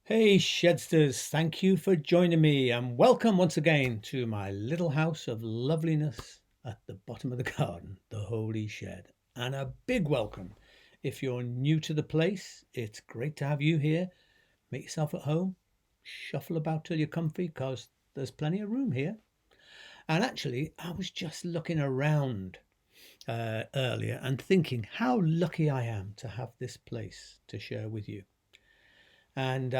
Hey Shedsters, thank you for joining me and welcome once again to my little house of loveliness at the bottom of the garden, the Holy Shed. And a big welcome. If you're new to the place, it's great to have you here. Make yourself at home, shuffle about till you're comfy because there's plenty of room here. And actually, I was just looking around earlier and thinking how lucky I am to have this place to share with you. And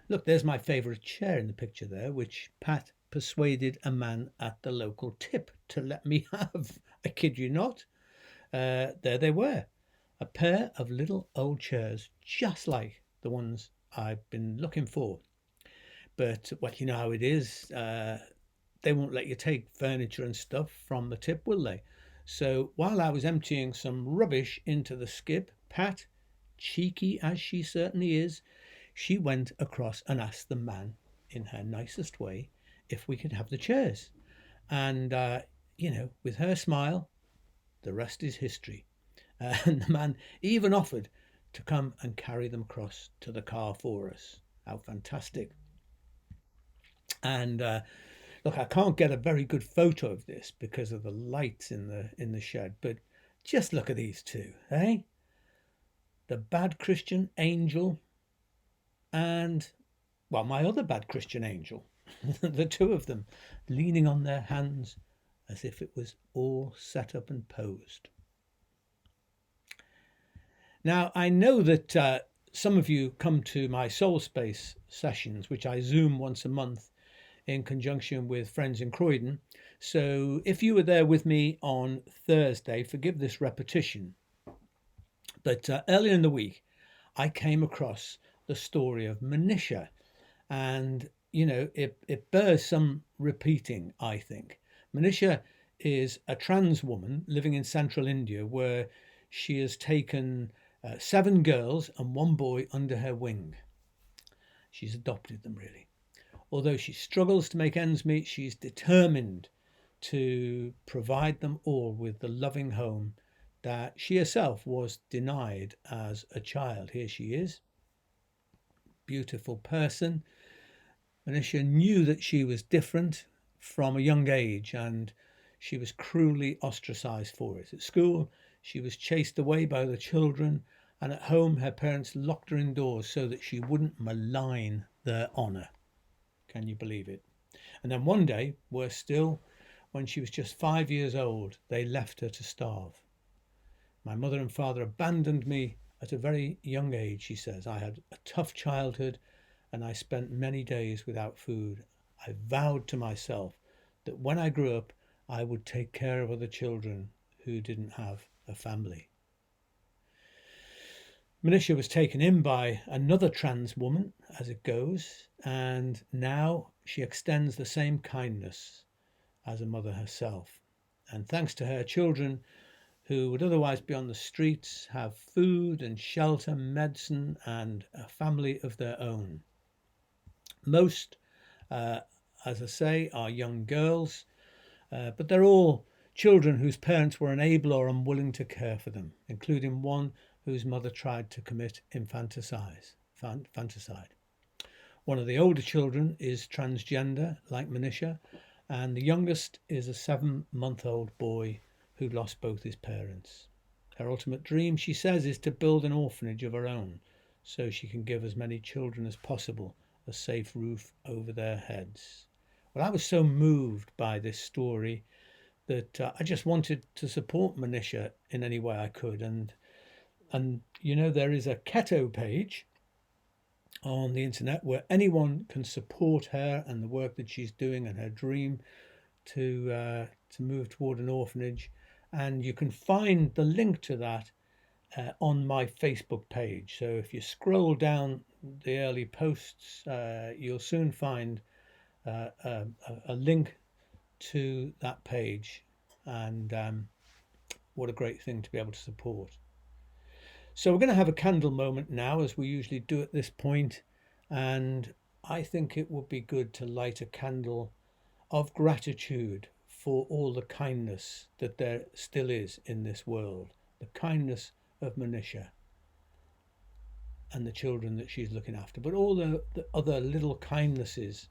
look, there's my favourite chair in the picture there, which Pat persuaded a man at the local tip to let me have. I kid you not. There they were, a pair of little old chairs, just like the ones I've been looking for. But well, you know how it is. They won't let you take furniture and stuff from the tip, will they? So while I was emptying some rubbish into the skip, Pat, cheeky as she certainly is, she went across and asked the man in her nicest way if we could have the chairs. And, with her smile, the rest is history. And the man even offered to come and carry them across to the car for us. How fantastic. And look, I can't get a very good photo of this because of the lights in the shed, but just look at these two, eh? The bad Christian angel and, well, my other bad Christian angel, the two of them leaning on their hands as if it was all set up and posed. Now, I know that some of you come to my Soul Space sessions, which I Zoom once a month in conjunction with friends in Croydon. So if you were there with me on Thursday, forgive this repetition, but earlier in the week, I came across the story of Manisha. And, it bears some repeating, I think. Manisha is a trans woman living in central India where she has taken seven girls and one boy under her wing. She's adopted them, really. Although she struggles to make ends meet, she's determined to provide them all with the loving home that she herself was denied as a child. Here she is, beautiful person. Manisha knew that she was different from a young age and she was cruelly ostracized for it. At school, she was chased away by the children, and at home, her parents locked her indoors so that she wouldn't malign their honour. Can you believe it? And then one day, worse still, when she was just 5 years old, they left her to starve. My mother and father abandoned me at a very young age, she says. I had a tough childhood and I spent many days without food. I vowed to myself that when I grew up, I would take care of other children who didn't have a family. Manisha was taken in by another trans woman, as it goes, and now she extends the same kindness as a mother herself. And thanks to her, children who would otherwise be on the streets have food and shelter, medicine, and a family of their own. Most, as I say, are young girls, but they're all children whose parents were unable or unwilling to care for them, including one whose mother tried to commit infanticide. One of the older children is transgender, like Manisha, and the youngest is a 7-month-old boy who lost both his parents. Her ultimate dream, she says, is to build an orphanage of her own so she can give as many children as possible a safe roof over their heads. Well, I was so moved by this story that I just wanted to support Manisha in any way I could. And there is a keto page on the internet where anyone can support her and the work that she's doing and her dream to move toward an orphanage. And you can find the link to that on my Facebook page. So if you scroll down the early posts, you'll soon find a link to that page. And what a great thing to be able to support. So we're going to have a candle moment now, as we usually do at this point. And I think it would be good to light a candle of gratitude for all the kindness that there still is in this world, the kindness of Manisha. and the children that she's looking after, but all the other little kindnesses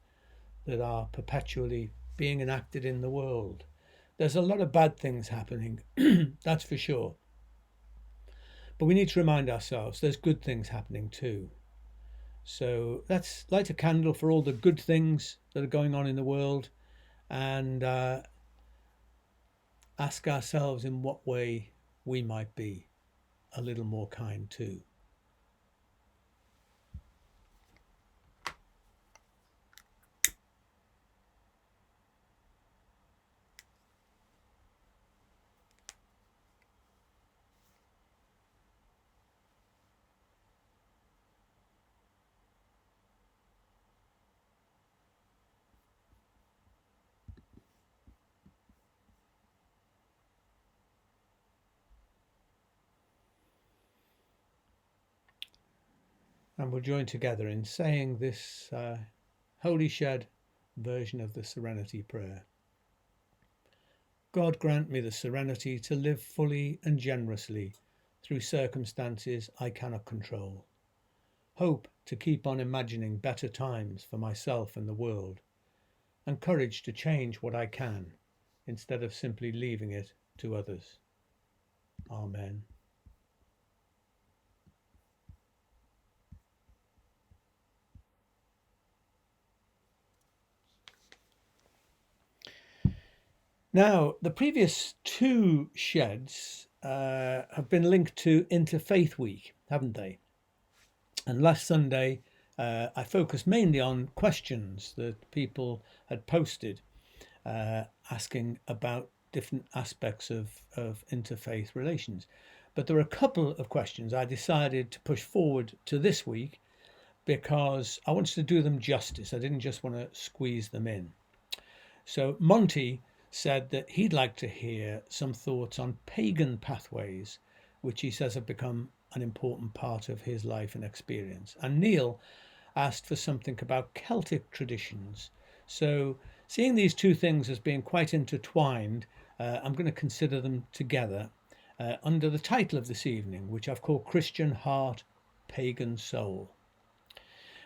that are perpetually being enacted in the world. There's a lot of bad things happening, that's for sure. But we need to remind ourselves there's good things happening too. So let's light a candle for all the good things that are going on in the world, and ask ourselves in what way we might be a little more kind too. And we'll join together in saying this Holy Shed version of the Serenity Prayer. God grant me the serenity to live fully and generously through circumstances I cannot control. Hope to keep on imagining better times for myself and the world, and courage to change what I can instead of simply leaving it to others. Amen. Now, the previous two sheds have been linked to Interfaith Week, haven't they? And last Sunday, I focused mainly on questions that people had posted asking about different aspects of interfaith relations. But there were a couple of questions I decided to push forward to this week because I wanted to do them justice. I didn't just want to squeeze them in. So Monty said that he'd like to hear some thoughts on pagan pathways, which he says have become an important part of his life and experience. And Neil asked for something about Celtic traditions. So seeing these two things as being quite intertwined, I'm going to consider them together under the title of this evening, which I've called Christian Heart, Pagan Soul.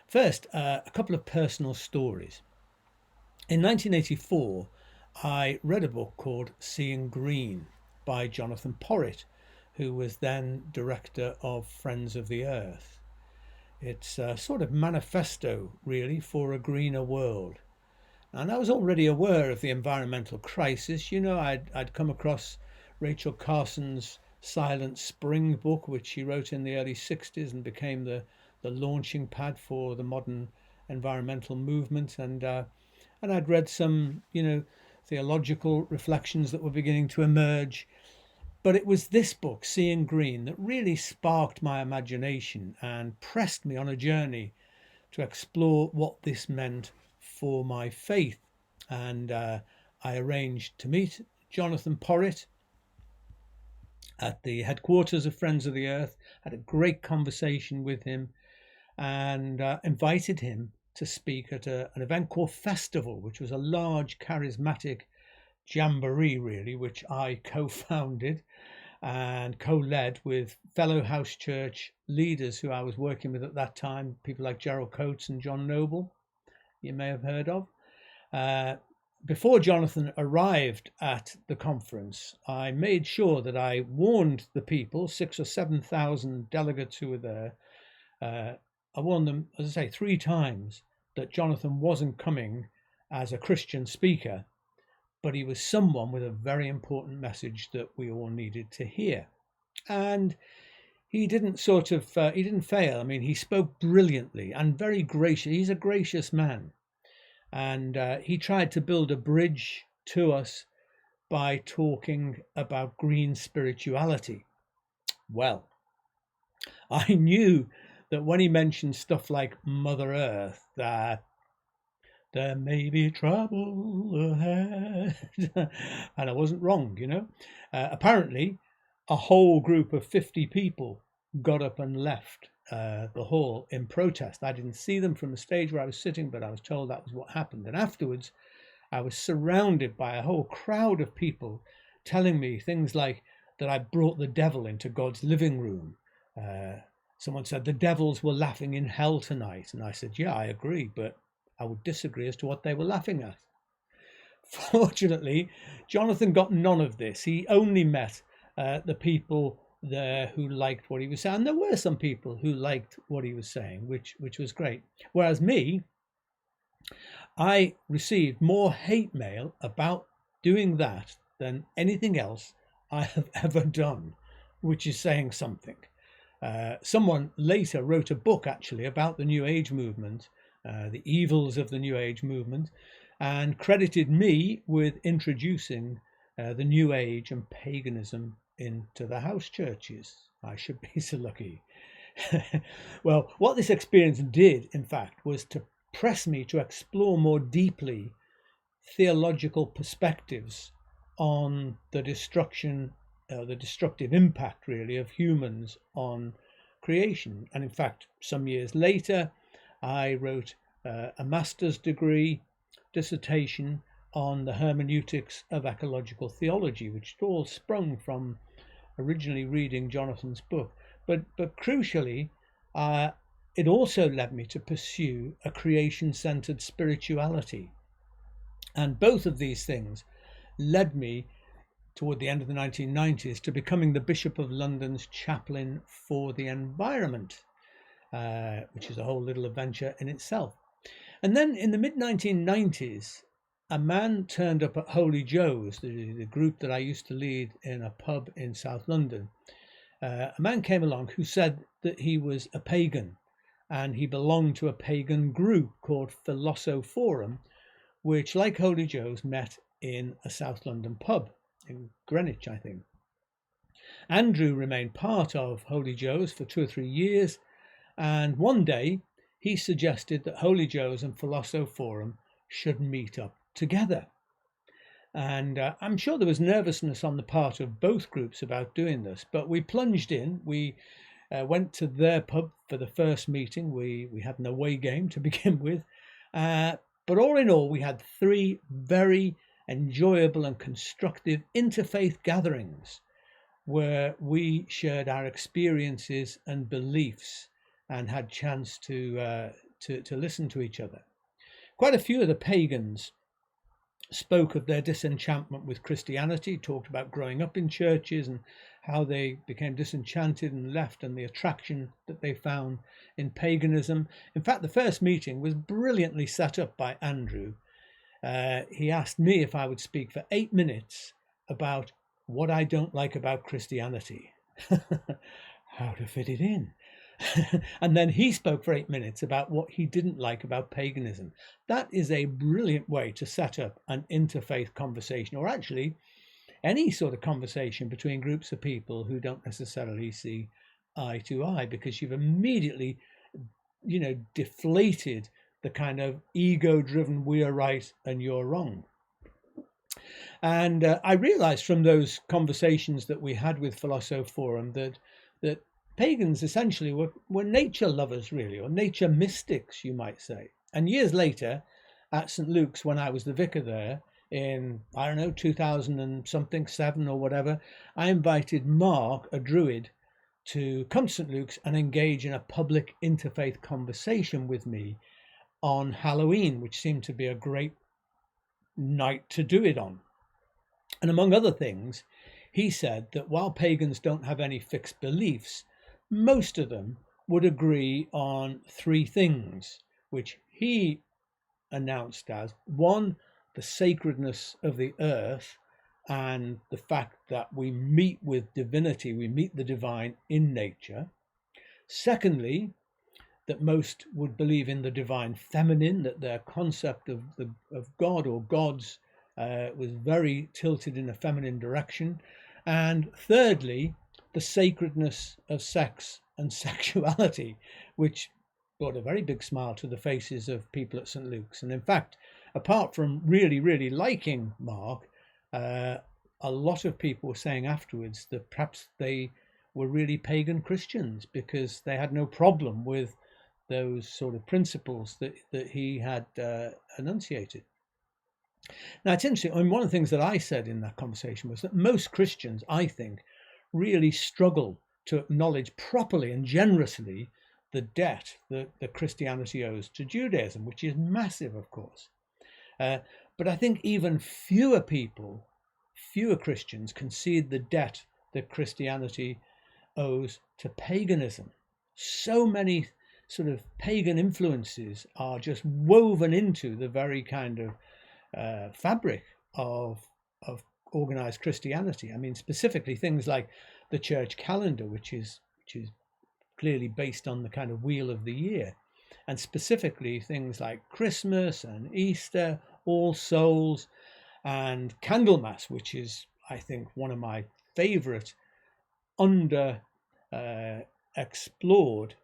First, a couple of personal stories. In 1984, I read a book called Seeing Green by Jonathan Porritt, who was then director of Friends of the Earth. It's a sort of manifesto, really, for a greener world. And I was already aware of the environmental crisis. You know, I'd come across Rachel Carson's Silent Spring book, which she wrote in the early 60s and became the launching pad for the modern environmental movement. And I'd read some, theological reflections that were beginning to emerge. But it was this book, Seeing Green, that really sparked my imagination and pressed me on a journey to explore what this meant for my faith. And I arranged to meet Jonathan Porritt at the headquarters of Friends of the Earth, had a great conversation with him, and invited him to speak at an event called Festival, which was a large charismatic jamboree, really, which I co-founded and co-led with fellow house church leaders who I was working with at that time, people like Gerald Coates and John Noble, you may have heard of. Before Jonathan arrived at the conference, I made sure that I warned the people, 6,000 or 7,000 delegates who were there. I warned them, as I say, 3 times that Jonathan wasn't coming as a Christian speaker, but he was someone with a very important message that we all needed to hear. And he didn't he didn't fail. I mean, he spoke brilliantly and very gracious. He's a gracious man. And he tried to build a bridge to us by talking about green spirituality. Well, I knew that when he mentioned stuff like Mother Earth, that there may be trouble ahead. And I wasn't wrong, Apparently, a whole group of 50 people got up and left the hall in protest. I didn't see them from the stage where I was sitting, but I was told that was what happened. And afterwards, I was surrounded by a whole crowd of people telling me things like that I brought the devil into God's living room, Someone said the devils were laughing in hell tonight. And I said, yeah, I agree, but I would disagree as to what they were laughing at. Fortunately, Jonathan got none of this. He only met the people there who liked what he was saying. And there were some people who liked what he was saying, which was great. Whereas me, I received more hate mail about doing that than anything else I have ever done, which is saying something. Someone later wrote a book actually about the New Age movement, the evils of the New Age movement, and credited me with introducing the New Age and paganism into the house churches. I should be so lucky. Well, what this experience did, in fact, was to press me to explore more deeply theological perspectives on the destructive impact, really, of humans on creation. And in fact, some years later, I wrote a master's degree dissertation on the hermeneutics of ecological theology, which all sprung from originally reading Jonathan's book. But crucially, it also led me to pursue a creation-centered spirituality. And both of these things led me, toward the end of the 1990s, to becoming the Bishop of London's chaplain for the environment, which is a whole little adventure in itself. And then in the mid-1990s, a man turned up at Holy Joe's, the group that I used to lead in a pub in South London. A man came along who said that he was a pagan, and he belonged to a pagan group called Philosophorum, which, like Holy Joe's, met in a South London pub in Greenwich, I think. Andrew remained part of Holy Joe's for 2 or 3 years, and one day he suggested that Holy Joe's and Philosophorum should meet up together. And I'm sure there was nervousness on the part of both groups about doing this, but we plunged in. We went to their pub for the first meeting. We had an away game to begin with. But all in all, we had 3 very enjoyable and constructive interfaith gatherings where we shared our experiences and beliefs and had chance to listen to each other. Quite a few of the pagans spoke of their disenchantment with Christianity, talked about growing up in churches and how they became disenchanted and left, and the attraction that they found in paganism. In fact, the first meeting was brilliantly set up by Andrew. He asked me if I would speak for 8 minutes about what I don't like about Christianity. How to fit it in. And then he spoke for 8 minutes about what he didn't like about paganism. That is a brilliant way to set up an interfaith conversation, or actually any sort of conversation between groups of people who don't necessarily see eye to eye, because you've immediately, deflated the kind of ego-driven we're right and you're wrong. And I realized from those conversations that we had with Philosophorum that pagans essentially were nature lovers, really, or nature mystics, you might say. And years later, at St. Luke's, when I was the vicar there in, 2000 and something, 7 or whatever, I invited Mark, a Druid, to come to St. Luke's and engage in a public interfaith conversation with me on Halloween, which seemed to be a great night to do it on. And among other things, he said that while pagans don't have any fixed beliefs, most of them would agree on 3 things, which he announced as: 1, the sacredness of the earth and the fact that we meet with divinity, we meet the divine in nature. Secondly, that most would believe in the divine feminine, that their concept of God or gods was very tilted in a feminine direction. And thirdly, the sacredness of sex and sexuality, which brought a very big smile to the faces of people at St. Luke's. And in fact, apart from really, really liking Mark, a lot of people were saying afterwards that perhaps they were really pagan Christians because they had no problem with those sort of principles that he had enunciated. Now, it's interesting. I mean, one of the things that I said in that conversation was that most Christians, I think, really struggle to acknowledge properly and generously the debt that Christianity owes to Judaism, which is massive, of course. But I think even fewer Christians concede the debt that Christianity owes to paganism. So many sort of pagan influences are just woven into the very kind of fabric of organized Christianity. I mean, specifically things like the church calendar, which is clearly based on the kind of wheel of the year, and specifically things like Christmas and Easter, All Souls, and Candlemas, which is, I think, one of my favorite explored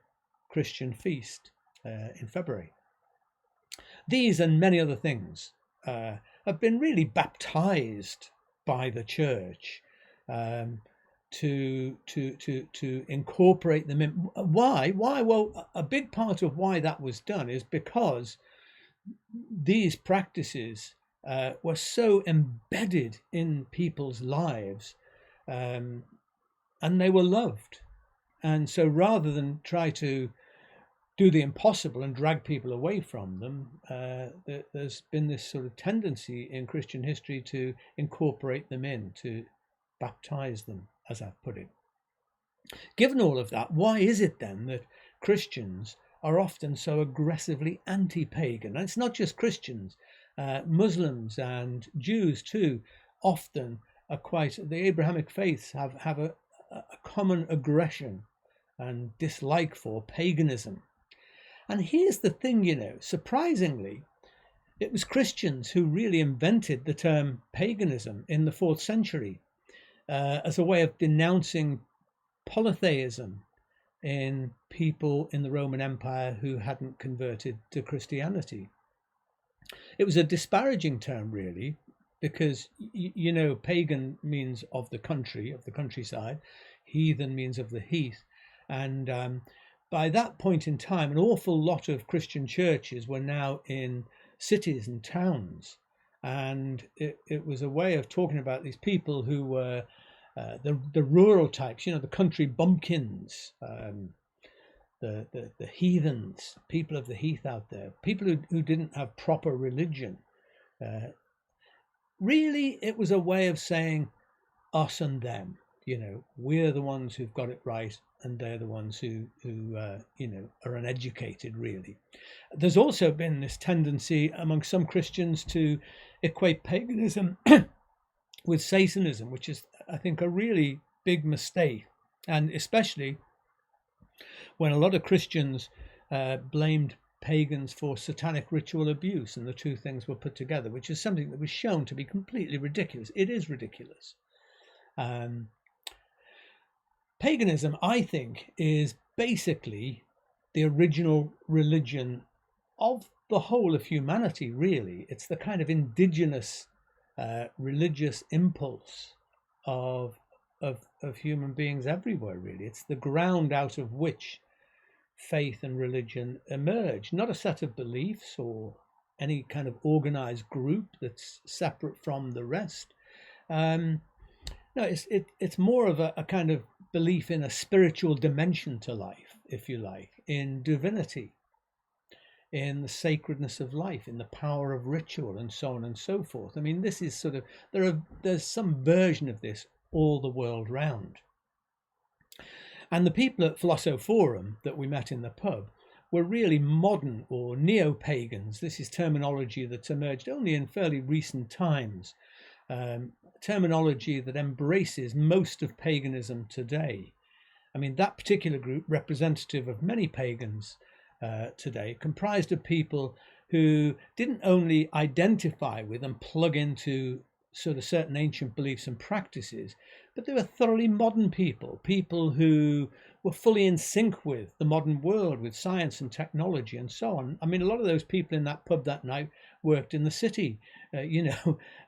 Christian feast in February. These and many other things have been really baptized by the church to incorporate them in. Why? Well, a big part of why that was done is because these practices were so embedded in people's lives, and they were loved. And so rather than try to do the impossible and drag people away from them, there's been this sort of tendency in Christian history to incorporate them in, to baptize them, as I've put it. Given all of that, why is it then that Christians are often so aggressively anti-pagan? And it's not just Christians, Muslims and Jews too often are quite, the Abrahamic faiths have a common aggression and dislike for paganism. And here's the thing, surprisingly, it was Christians who really invented the term paganism in the 4th century as a way of denouncing polytheism in people in the Roman Empire who hadn't converted to Christianity. It was a disparaging term, really, because, pagan means of the country, of the countryside, heathen means of the heath. And by that point in time, an awful lot of Christian churches were now in cities and towns. And it was a way of talking about these people who were the rural types, the country bumpkins, the heathens, people of the heath out there, people who didn't have proper religion. Really, it was a way of saying us and them. We're the ones who've got it right, and they're the ones who are uneducated, really. There's also been this tendency among some Christians to equate paganism with Satanism, which is, I think, a really big mistake. And especially when a lot of Christians blamed pagans for satanic ritual abuse, and the two things were put together, which is something that was shown to be completely ridiculous. It is ridiculous. Paganism, I think, is basically the original religion of the whole of humanity, really. It's the kind of indigenous religious impulse of human beings everywhere, really. It's the ground out of which faith and religion emerge, not a set of beliefs or any kind of organized group that's separate from the rest. No, it's more of a kind of belief in a spiritual dimension to life, if you like, in divinity, in the sacredness of life, in the power of ritual, and so on and so forth. I mean, this is sort of, there's some version of this all the world round. And the people at Philosophorum that we met in the pub were really modern or neo-pagans. This is terminology that's emerged only in fairly recent times. Terminology that embraces most of paganism today. I mean, that particular group, representative of many pagans today, comprised of people who didn't only identify with and plug into sort of certain ancient beliefs and practices, but they were thoroughly modern people who were fully in sync with the modern world, with science and technology and so on. I mean, a lot of those people in that pub that night worked in the city,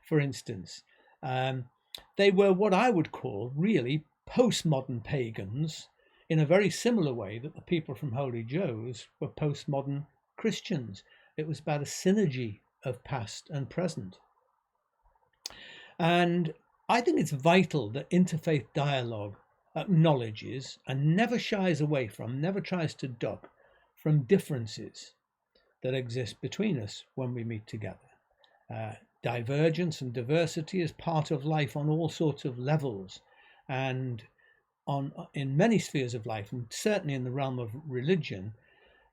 for instance. They were what I would call really postmodern pagans, in a very similar way that the people from Holy Joe's were postmodern Christians. It was about a synergy of past and present. And I think it's vital that interfaith dialogue acknowledges and never shies away from, never tries to duck from differences that exist between us when we meet together. Divergence and diversity is part of life on all sorts of levels, and in many spheres of life, and certainly in the realm of religion,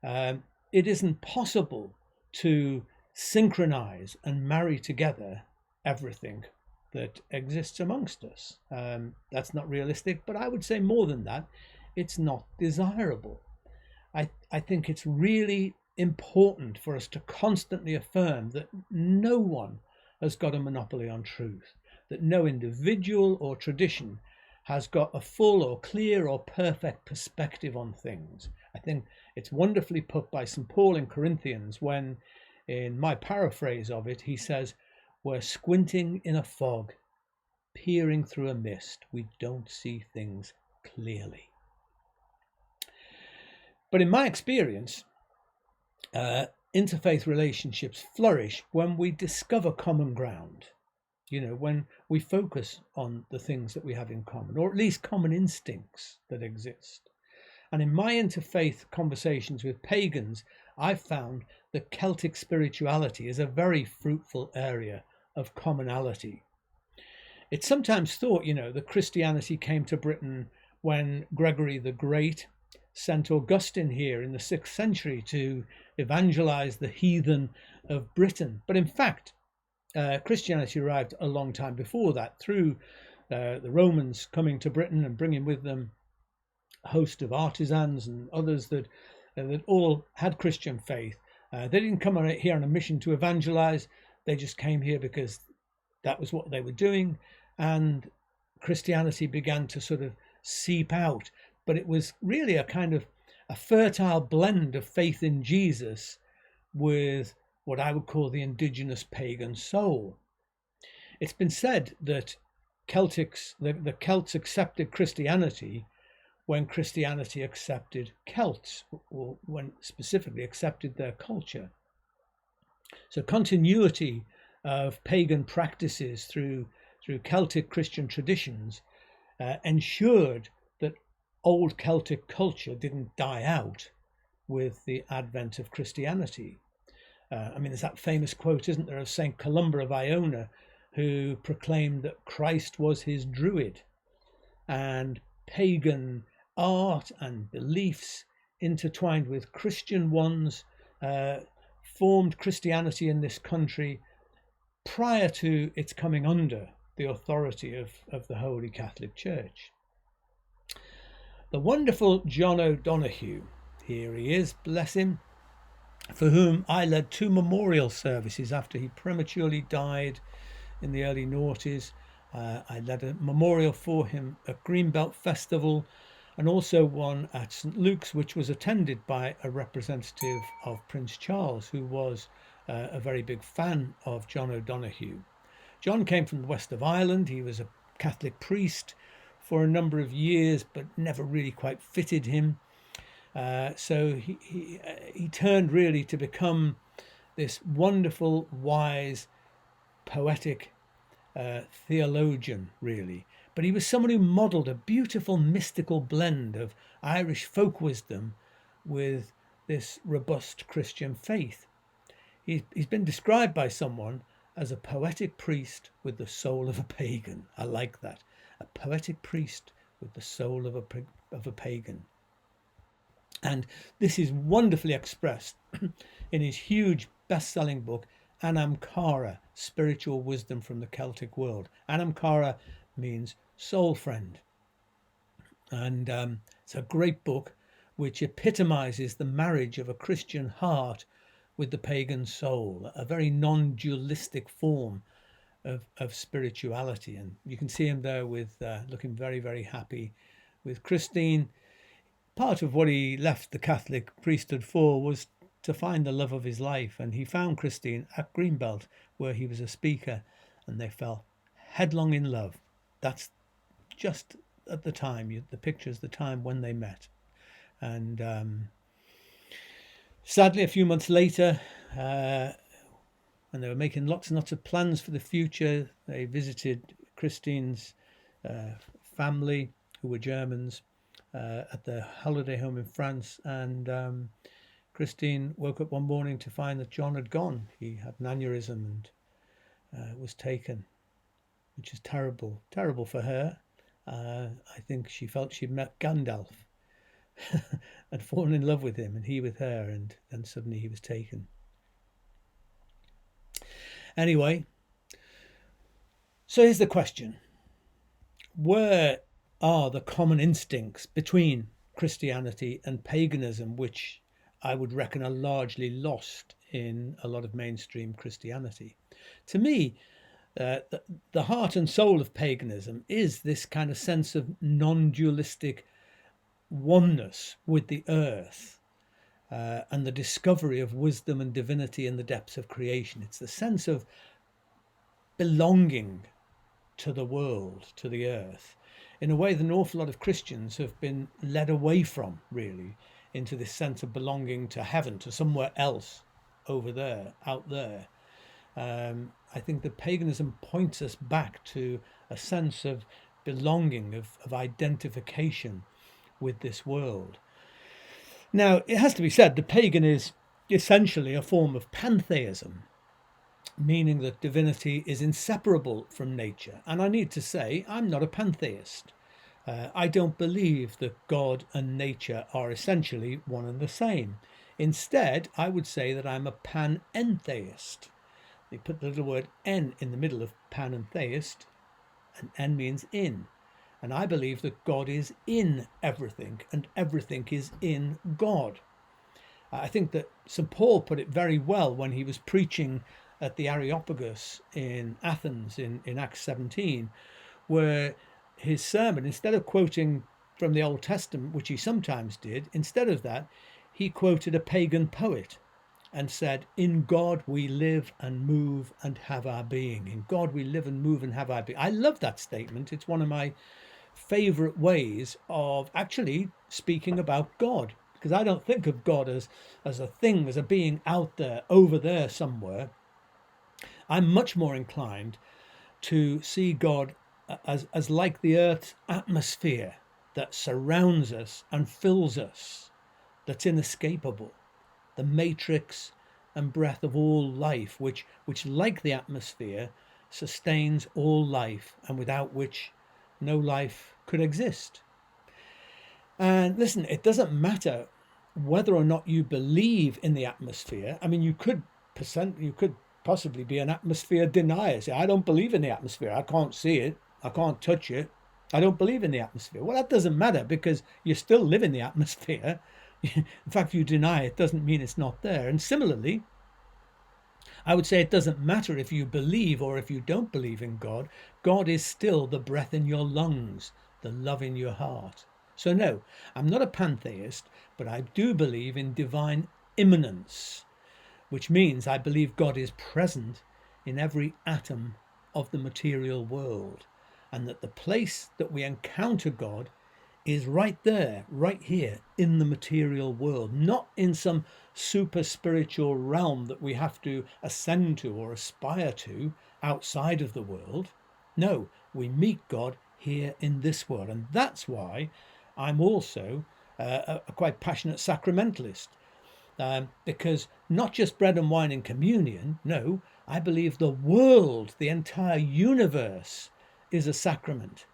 it isn't possible to synchronize and marry together everything that exists amongst us. That's not realistic, but I would say more than that, it's not desirable. I think it's really important for us to constantly affirm that no one has got a monopoly on truth, that no individual or tradition has got a full or clear or perfect perspective on things. I think it's wonderfully put by St. Paul in Corinthians when, in my paraphrase of it, he says, "We're squinting in a fog, peering through a mist. We don't see things clearly." But in my experience, interfaith relationships flourish when we discover common ground. When we focus on the things that we have in common, or at least common instincts that exist. And in my interfaith conversations with pagans, I've found that Celtic spirituality is a very fruitful area of commonality. It's sometimes thought, that Christianity came to Britain when Gregory the Great sent Augustine here in the 6th century to evangelize the heathen of Britain. But in fact, Christianity arrived a long time before that through the Romans coming to Britain and bringing with them a host of artisans and others that all had Christian faith. They didn't come here on a mission to evangelize. They just came here because that was what they were doing. And Christianity began to sort of seep out. But it was really a kind of a fertile blend of faith in Jesus with what I would call the indigenous pagan soul. It's been said that the Celts accepted Christianity when Christianity accepted Celts, or when specifically accepted their culture. So continuity of pagan practices through Celtic Christian traditions ensured that old Celtic culture didn't die out with the advent of Christianity. There's that famous quote, isn't there, of St. Columba of Iona, who proclaimed that Christ was his druid, and pagan art and beliefs intertwined with Christian ones formed Christianity in this country prior to its coming under the authority of the Holy Catholic Church. The wonderful John O'Donoghue, here he is, bless him, for whom I led 2 memorial services after he prematurely died in the early noughties. I led a memorial for him at Greenbelt Festival, and also one at St. Luke's, which was attended by a representative of Prince Charles, who was a very big fan of John O'Donoghue. John came from the west of Ireland. He was a Catholic priest for a number of years, but never really quite fitted him. So he turned really to become this wonderful, wise, poetic theologian, really. But he was someone who modelled a beautiful mystical blend of Irish folk wisdom with this robust Christian faith. He's been described by someone as a poetic priest with the soul of a pagan. I like that. A poetic priest with the soul of a pagan. And this is wonderfully expressed in his huge best-selling book, Anam Cara, Spiritual Wisdom from the Celtic World. Anam Cara means soul friend. And it's a great book which epitomizes the marriage of a Christian heart with the pagan soul, a very non-dualistic form of spirituality. And you can see him there with looking very, very happy with Christine. Part of what he left the Catholic priesthood for was to find the love of his life, and he found Christine at Greenbelt, where he was a speaker, and they fell headlong in love. That's just at the time, the picture's the time when they met. And sadly, a few months later, when they were making lots and lots of plans for the future, they visited Christine's family, who were Germans at their holiday home in France, and Christine woke up one morning to find that John had gone. He had an aneurysm and was taken, which is terrible, terrible for her. I think she felt she'd met Gandalf and fallen in love with him, and he with her, and then suddenly he was taken. Anyway, so here's the question. Where are the common instincts between Christianity and paganism, which I would reckon are largely lost in a lot of mainstream Christianity? To me, the heart and soul of paganism is this kind of sense of non-dualistic oneness with the earth and the discovery of wisdom and divinity in the depths of creation. It's the sense of belonging to the world, to the earth, in a way that an awful lot of Christians have been led away from, really, into this sense of belonging to heaven, to somewhere else over there, out there. I think that paganism points us back to a sense of belonging, of identification with this world. Now, it has to be said, the pagan is essentially a form of pantheism, meaning that divinity is inseparable from nature. And I need to say, I'm not a pantheist. I don't believe that God and nature are essentially one and the same. Instead, I would say that I'm a panentheist. They put the little word "en" in the middle of pan and theist, and "en" means in. And I believe that God is in everything, and everything is in God. I think that St. Paul put it very well when he was preaching at the Areopagus in Athens in Acts 17, where his sermon, instead of quoting from the Old Testament, which he sometimes did, instead of that, he quoted a pagan poet and said, "In God we live and move and have our being." In God we live and move and have our being. I love that statement. It's one of my favorite ways of actually speaking about God, because I don't think of God as a thing, as a being out there, over there somewhere. I'm much more inclined to see God as like the earth's atmosphere that surrounds us and fills us, that's inescapable, the matrix and breath of all life, which like the atmosphere sustains all life, and without which no life could exist. And listen, it doesn't matter whether or not you believe in the atmosphere. I mean, you could possibly be an atmosphere denier. Say, I don't believe in the atmosphere. I can't see it. I can't touch it. I don't believe in the atmosphere. Well, that doesn't matter, because you still live in the atmosphere. In fact, you deny it doesn't mean it's not there. And similarly, I would say it doesn't matter if you believe or if you don't believe in God. God is still the breath in your lungs, the love in your heart. So no, I'm not a pantheist, but I do believe in divine immanence, which means I believe God is present in every atom of the material world, and that the place that we encounter God is right there, right here in the material world, not in some super spiritual realm that we have to ascend to or aspire to outside of the world. No, we meet God here in this world. And that's why I'm also a quite passionate sacramentalist, because not just bread and wine and communion, no, I believe the world, the entire universe, is a sacrament,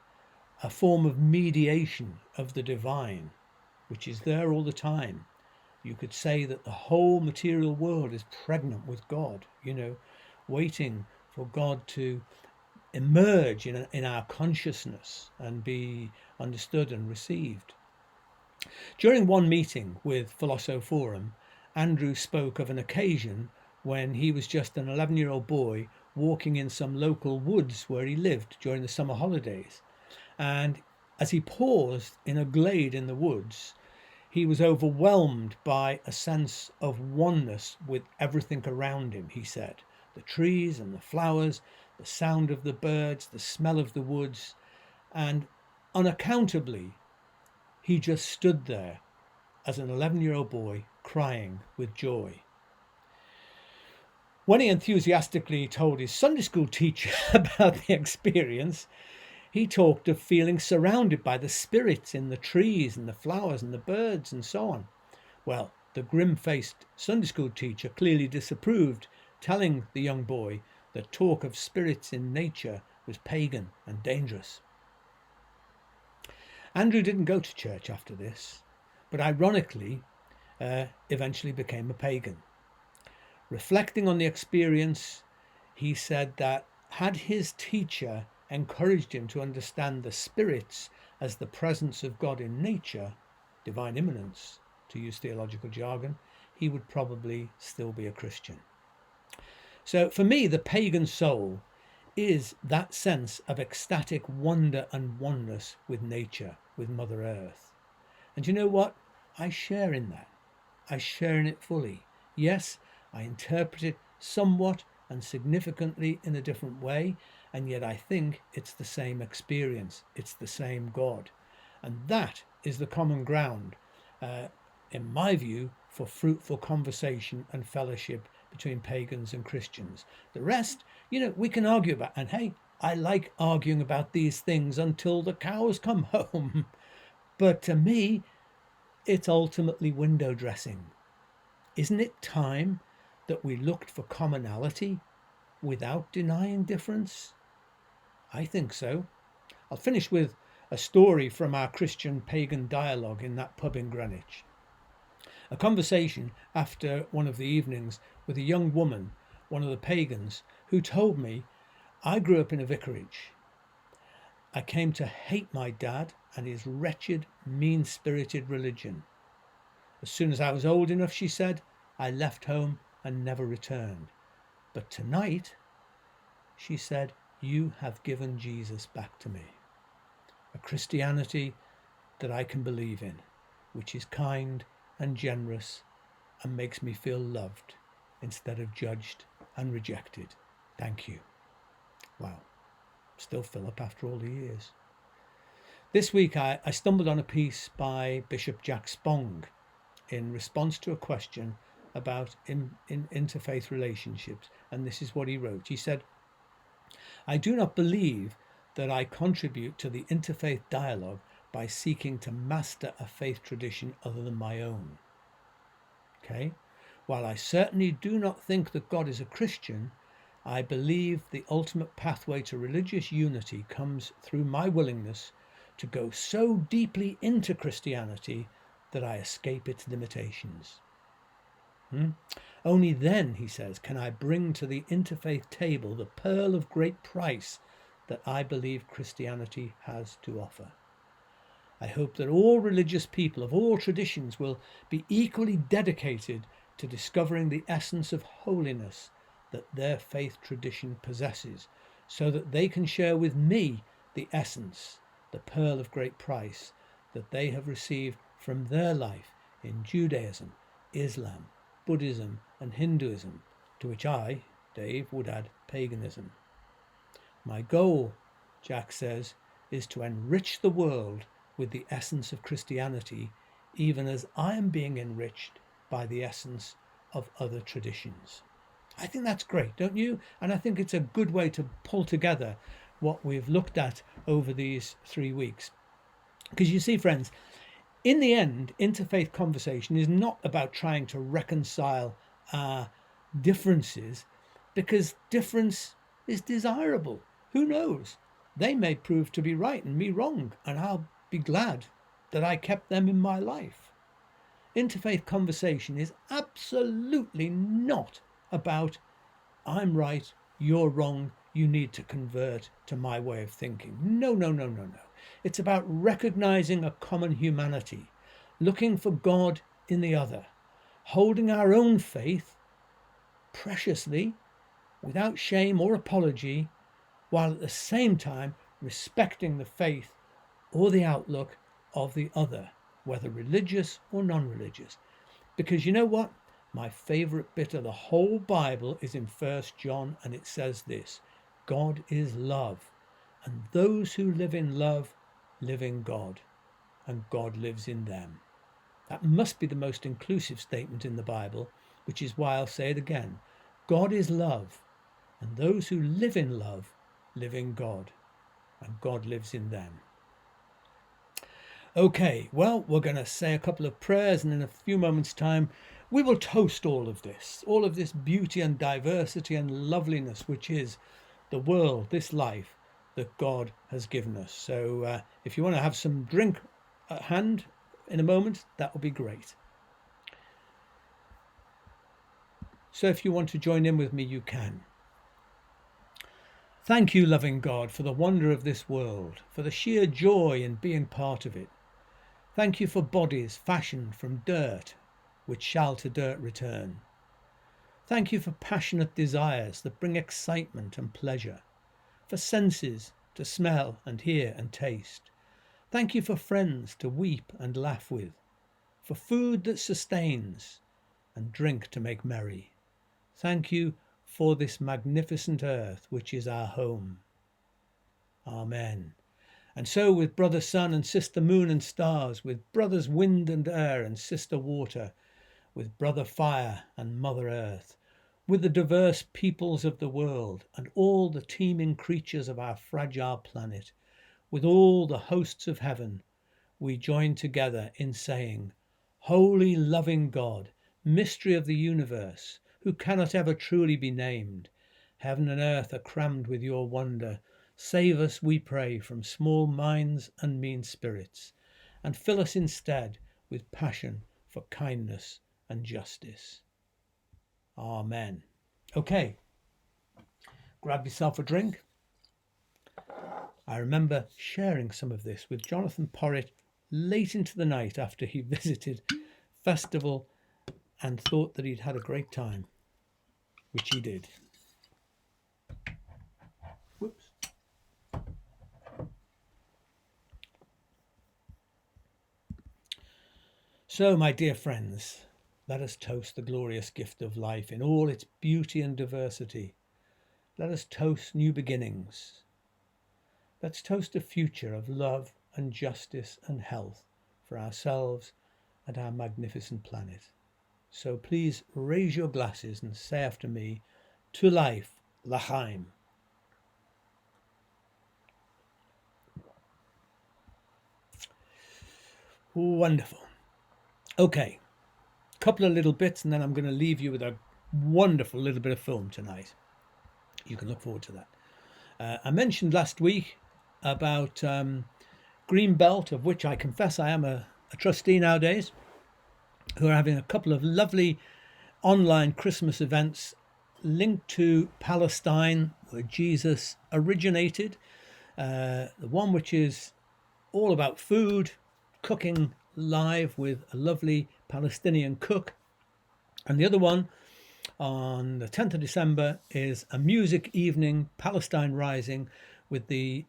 a form of mediation of the divine, which is there all the time. You could say that the whole material world is pregnant with God, waiting for God to emerge in our consciousness and be understood and received. During one meeting with Philosophorum, Andrew spoke of an occasion when he was just an 11-year-old boy walking in some local woods where he lived during the summer holidays. And as he paused in a glade in the woods, he was overwhelmed by a sense of oneness with everything around him, he said. The trees and the flowers, the sound of the birds, the smell of the woods, and unaccountably, he just stood there as an 11-year-old boy crying with joy. When he enthusiastically told his Sunday school teacher about the experience, He talked of feeling surrounded by the spirits in the trees and the flowers and the birds and so on. Well, the grim-faced Sunday school teacher clearly disapproved, telling the young boy that talk of spirits in nature was pagan and dangerous. Andrew didn't go to church after this, but ironically, eventually became a pagan. Reflecting on the experience, he said that had his teacher encouraged him to understand the spirits as the presence of God in nature, divine immanence, to use theological jargon, he would probably still be a Christian. So for me, the pagan soul is that sense of ecstatic wonder and oneness with nature, with Mother Earth. And you know what? I share in that. I share in it fully. Yes, I interpret it somewhat and significantly in a different way, and yet I think it's the same experience. It's the same God. And that is the common ground, in my view, for fruitful conversation and fellowship between pagans and Christians. The rest, we can argue about. And hey, I like arguing about these things until the cows come home. But to me, it's ultimately window dressing. Isn't it time that we looked for commonality without denying difference? I think so. I'll finish with a story from our Christian pagan dialogue in that pub in Greenwich. A conversation after one of the evenings with a young woman, one of the pagans, who told me, I grew up in a vicarage. I came to hate my dad and his wretched, mean-spirited religion. As soon as I was old enough, she said, I left home and never returned. But tonight, she said, you have given Jesus back to me. A Christianity that I can believe in, which is kind and generous and makes me feel loved instead of judged and rejected. Thank you. Wow. Still Philip after all the years. This week I stumbled on a piece by Bishop Jack Spong in response to a question about interfaith relationships, and this is what he wrote. He said, I do not believe that I contribute to the interfaith dialogue by seeking to master a faith tradition other than my own. Okay? While I certainly do not think that God is a Christian, I believe the ultimate pathway to religious unity comes through my willingness to go so deeply into Christianity that I escape its limitations. Only then, he says, can I bring to the interfaith table the pearl of great price that I believe Christianity has to offer. I hope that all religious people of all traditions will be equally dedicated to discovering the essence of holiness that their faith tradition possesses, so that they can share with me the essence, the pearl of great price that they have received from their life in Judaism, Islam, Buddhism and Hinduism, to which I, Dave, would add paganism. My goal, Jack says, is to enrich the world with the essence of Christianity, even as I am being enriched by the essence of other traditions. I think that's great, don't you? And I think it's a good way to pull together what we've looked at over these 3 weeks. Because you see, friends, in the end, interfaith conversation is not about trying to reconcile our differences, because difference is desirable. Who knows? They may prove to be right and me wrong, and I'll be glad that I kept them in my life. Interfaith conversation is absolutely not about I'm right, you're wrong, you need to convert to my way of thinking. No. It's about recognizing a common humanity, looking for God in the other, holding our own faith preciously, without shame or apology, while at the same time respecting the faith or the outlook of the other, whether religious or non-religious. Because you know what? My favorite bit of the whole Bible is in 1 John, and it says this: God is love, and those who live in love live in God, and God lives in them. That must be the most inclusive statement in the Bible, which is why I'll say it again. God is love, and those who live in love live in God, and God lives in them. Okay, well, we're going to say a couple of prayers, and in a few moments' time, we will toast all of this beauty and diversity and loveliness, which is the world, this life that God has given us. So if you want to have some drink at hand in a moment, that will be great. So if you want to join in with me, you can. Thank you, loving God, for the wonder of this world, for the sheer joy in being part of it. Thank you for bodies fashioned from dirt, which shall to dirt return. Thank you for passionate desires that bring excitement and pleasure, for senses to smell and hear and taste. Thank you for friends to weep and laugh with, for food that sustains and drink to make merry. Thank you for this magnificent earth, which is our home. Amen. And so with brother sun and sister moon and stars, with brothers wind and air and sister water, with brother fire and mother earth, with the diverse peoples of the world and all the teeming creatures of our fragile planet, with all the hosts of heaven, we join together in saying, Holy loving God, mystery of the universe, who cannot ever truly be named, heaven and earth are crammed with your wonder. Save us, we pray, from small minds and mean spirits, and fill us instead with passion for kindness and justice. Amen. Okay, grab yourself a drink. I remember sharing some of this with Jonathan Porritt late into the night after he visited festival and thought that he'd had a great time, which he did. Whoops. So, my dear friends, let us toast the glorious gift of life in all its beauty and diversity. Let us toast new beginnings. Let's toast a future of love and justice and health for ourselves and our magnificent planet. So please raise your glasses and say after me, to life, l'chaim. Wonderful. Okay, a couple of little bits and then I'm going to leave you with a wonderful little bit of film tonight. You can look forward to that. I mentioned last week about Greenbelt, of which I confess I am a trustee nowadays, who are having a couple of lovely online Christmas events linked to Palestine, where Jesus originated. The one which is all about food, cooking live with a lovely Palestinian cook. And the other one on the 10th of December is a music evening, Palestine Rising, with the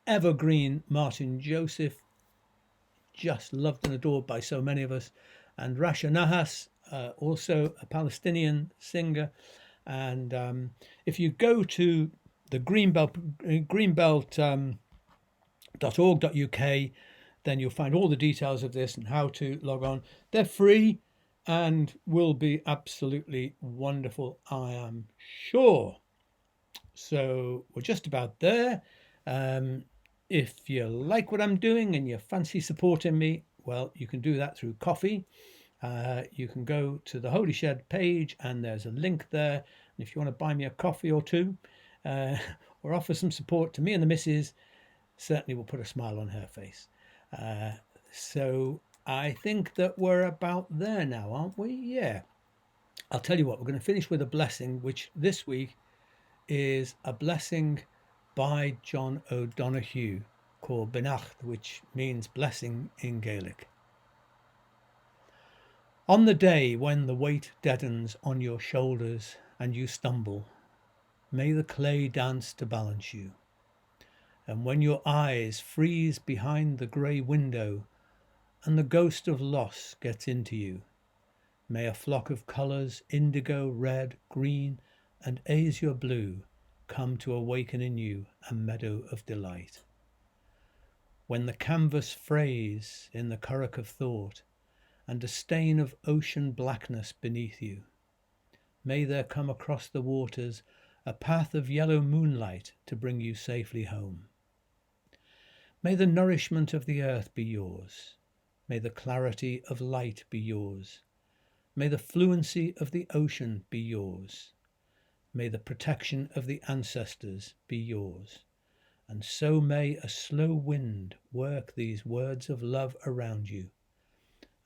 evergreen Martin Joseph, just loved and adored by so many of us, and Rasha Nahas, also a Palestinian singer. And if you go to the greenbelt.org.uk, then you'll find all the details of this and how to log on. They're free and will be absolutely wonderful, I am sure. So we're just about there. If you like what I'm doing and you fancy supporting me, well, you can do that through coffee. You can go to the Holy Shed page and there's a link there. And if you want to buy me a coffee or two or offer some support to me and the missus, certainly will put a smile on her face. So I think that we're about there now, aren't we? Yeah. I'll tell you what, we're going to finish with a blessing, which this week is a blessing by John O'Donoghue called Benacht, which means blessing in Gaelic. On the day when the weight deadens on your shoulders and you stumble, may the clay dance to balance you. And when your eyes freeze behind the grey window and the ghost of loss gets into you, may a flock of colours, indigo, red, green and azure blue, come to awaken in you a meadow of delight. When the canvas frays in the currach of thought and a stain of ocean blackness beneath you, may there come across the waters a path of yellow moonlight to bring you safely home. May the nourishment of the earth be yours. May the clarity of light be yours. May the fluency of the ocean be yours. May the protection of the ancestors be yours. And so may a slow wind work these words of love around you,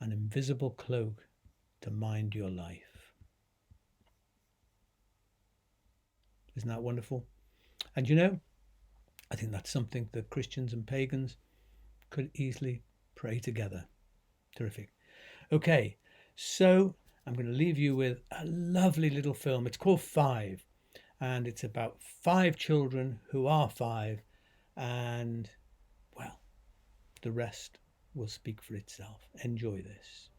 an invisible cloak to mind your life. Isn't that wonderful? And you know, I think that's something that Christians and pagans could easily pray together. Terrific. Okay, so I'm going to leave you with a lovely little film. It's called Five, and it's about 5 children who are 5, and, well, the rest will speak for itself. Enjoy this.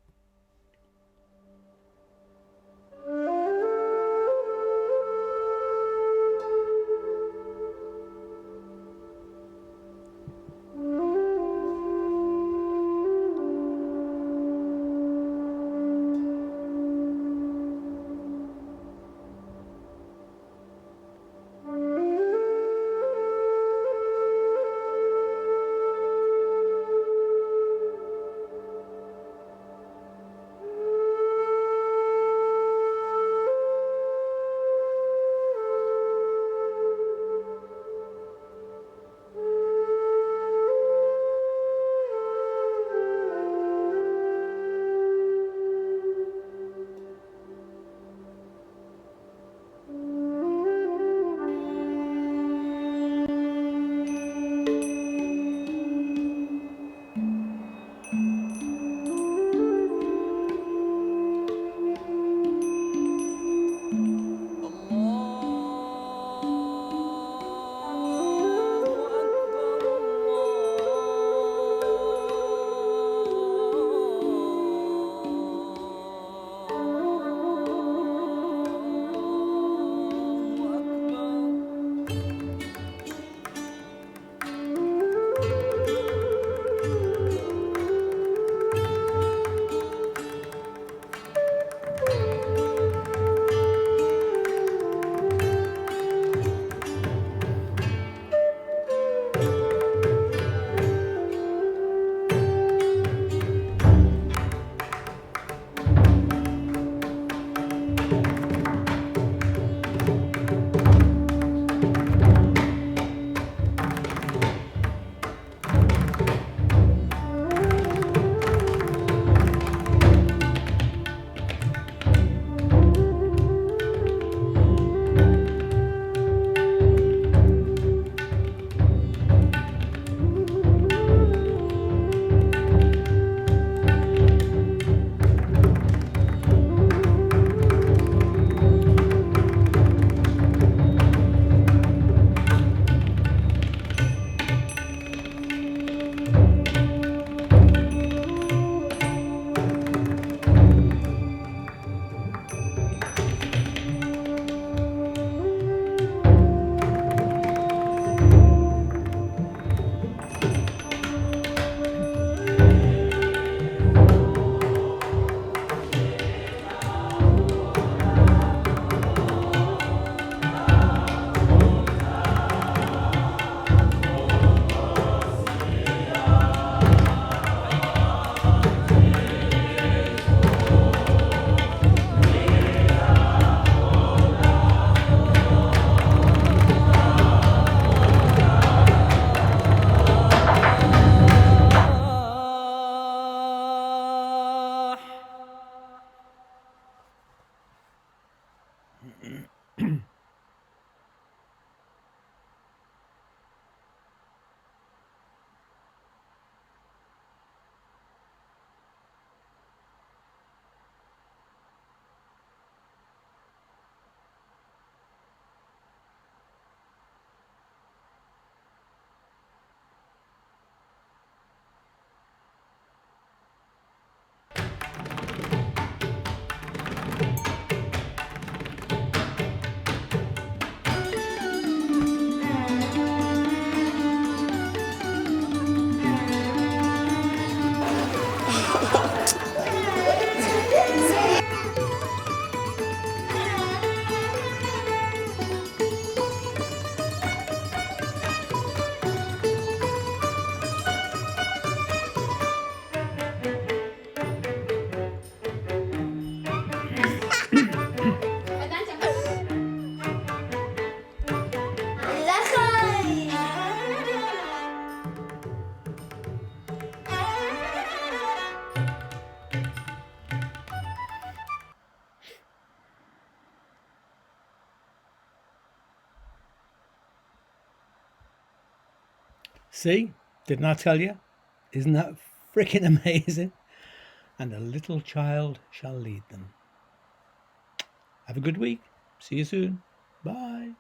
See? Didn't I tell you? Isn't that freaking amazing? And a little child shall lead them. Have a good week. See you soon. Bye.